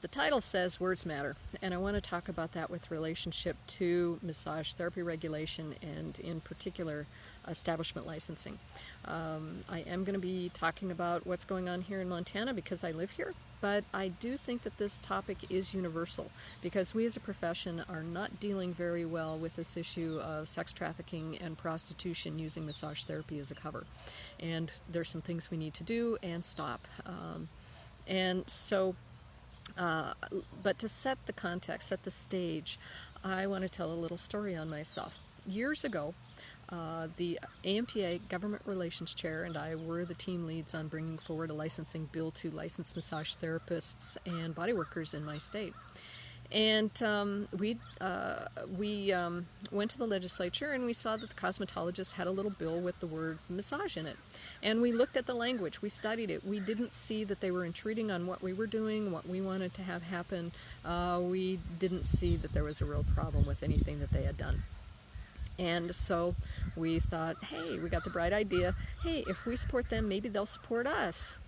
The title says words matter, and I want to talk about that with relationship to massage therapy regulation and in particular establishment licensing. I am going to be talking about what's going on here in Montana because I live here, but I do think that this topic is universal because we as a profession are not dealing very well with this issue of sex trafficking and prostitution using massage therapy as a cover. And there's some things we need to do and stop. But to set the context, set the stage, I want to tell a little story on myself. Years ago, the AMTA Government Relations Chair and I were the team leads on bringing forward a licensing bill to license massage therapists and body workers in my state. And we went to the legislature and we saw that the cosmetologist had a little bill with the word massage in it. And we looked at the language, we studied it. We didn't see that they were intruding on what we were doing, what we wanted to have happen. We didn't see that there was a real problem with anything that they had done. And so we thought, hey, we got the bright idea. Hey, if we support them, maybe they'll support us.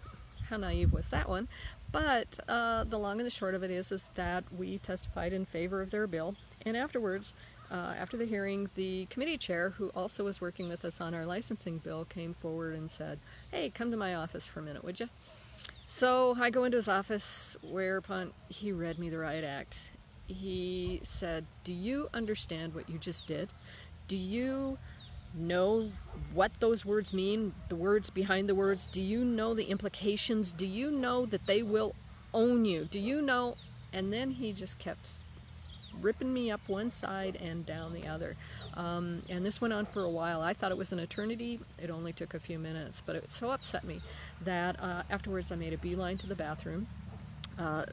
How naive was that one? But the long and the short of it is that we testified in favor of their bill. And afterwards, after the hearing, the committee chair, who also was working with us on our licensing bill, came forward and said, hey, come to my office for a minute, would you? So I go into his office, whereupon he read me the riot act. He said, do you understand what you just did? Do you know what those words mean, the words behind the words? Do you know the implications? Do you know that they will own you? Do you know? And then he just kept ripping me up one side and down the other. And this went on for a while. I thought it was an eternity. It only took a few minutes, but it so upset me that afterwards I made a beeline to the bathroom.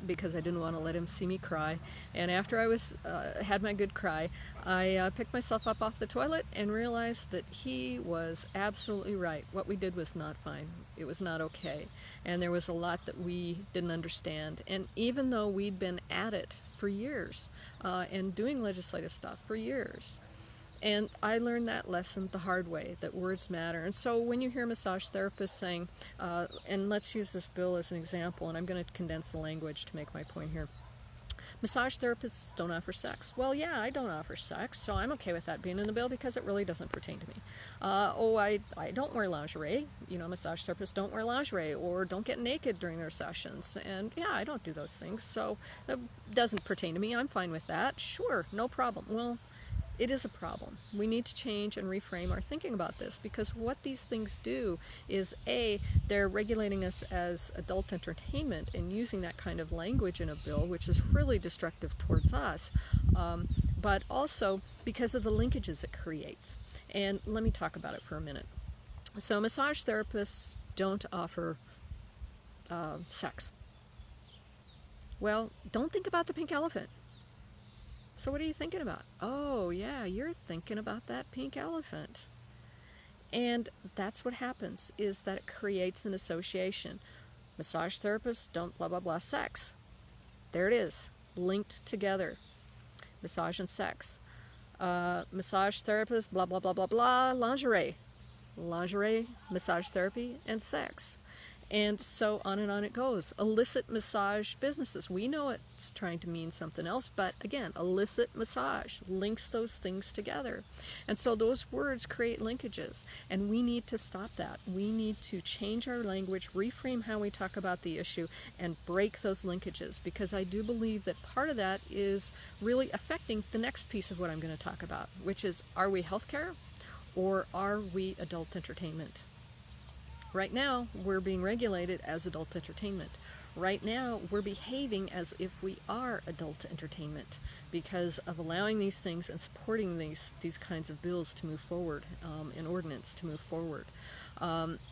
Because I didn't want to let him see me cry. And after I had my good cry, I picked myself up off the toilet and realized that he was absolutely right. What we did was not fine. It was not okay. And there was a lot that we didn't understand. And even though we'd been at it for years and doing legislative stuff for years, and I learned that lesson the hard way, that words matter. And so when you hear massage therapists saying, and let's use this bill as an example, and I'm going to condense the language to make my point here. Massage therapists don't offer sex. Well, yeah, I don't offer sex, so I'm okay with that being in the bill because it really doesn't pertain to me. I don't wear lingerie. Massage therapists don't wear lingerie or don't get naked during their sessions. And yeah, I don't do those things, so it doesn't pertain to me. I'm fine with that. Sure, no problem. Well, it is a problem. We need to change and reframe our thinking about this because what these things do is they're regulating us as adult entertainment and using that kind of language in a bill, which is really destructive towards us, but also because of the linkages it creates. And let me talk about it for a minute. So massage therapists don't offer sex. Well, don't think about the pink elephant. So what are you thinking about? Oh, yeah, you're thinking about that pink elephant. And that's what happens, is that it creates an association. Massage therapists don't blah, blah, blah, sex. There it is, linked together. Massage and sex. Massage therapists, blah, blah, blah, blah, blah, lingerie. Lingerie, massage therapy, and sex. And so on and on it goes. Illicit massage businesses. We know it's trying to mean something else, but again, illicit massage links those things together. And so those words create linkages, and we need to stop that. We need to change our language, reframe how we talk about the issue, and break those linkages, because I do believe that part of that is really affecting the next piece of what I'm going to talk about, which is, are we healthcare or are we adult entertainment? Right now, we're being regulated as adult entertainment. Right now, we're behaving as if we are adult entertainment because of allowing these things and supporting these kinds of bills to move forward, an ordinance to move forward.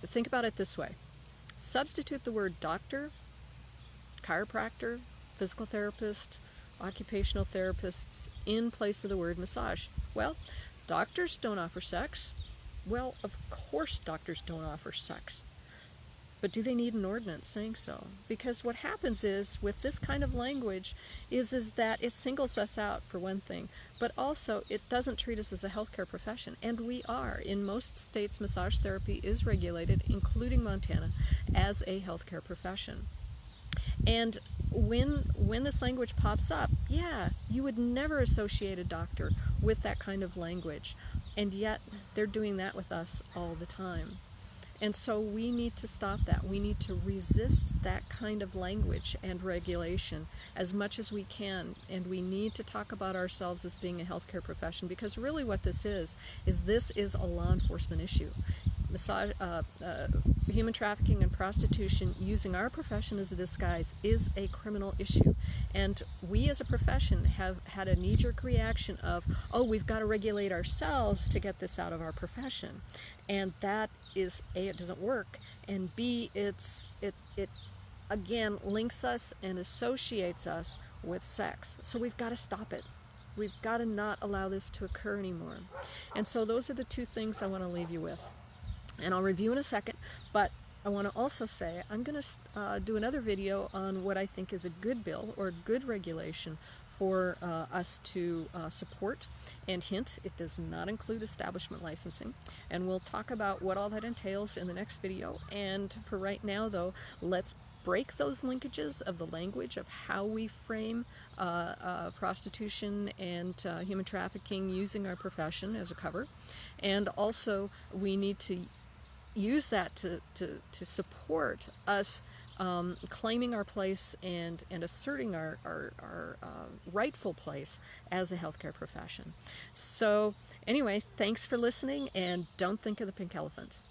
Think about it this way. Substitute the word doctor, chiropractor, physical therapist, occupational therapists in place of the word massage. Well, doctors don't offer sex. Well, of course doctors don't offer sex. But do they need an ordinance saying so? Because what happens is, with this kind of language, is that it singles us out for one thing, but also it doesn't treat us as a healthcare profession. And we are. In most states, massage therapy is regulated, including Montana, as a healthcare profession. And when this language pops up, yeah, you would never associate a doctor with that kind of language, and yet they're doing that with us all the time. And so we need to stop that. We need to resist that kind of language and regulation as much as we can. And we need to talk about ourselves as being a healthcare profession, because really what this is this is a law enforcement issue. Human trafficking and prostitution using our profession as a disguise is a criminal issue. And we as a profession have had a knee-jerk reaction of, oh, we've got to regulate ourselves to get this out of our profession. And that is, A, it doesn't work, and B, it again links us and associates us with sex. So we've got to stop it. We've got to not allow this to occur anymore. And so those are the two things I want to leave you with. And I'll review in a second, but I want to also say I'm going to do another video on what I think is a good bill or good regulation for us to support. And hint, it does not include establishment licensing. And we'll talk about what all that entails in the next video. And for right now, though, let's break those linkages of the language of how we frame prostitution and human trafficking using our profession as a cover. And also, we need to use that to support us claiming our place and asserting our rightful place as a healthcare profession. So anyway, thanks for listening, and don't think of the pink elephants.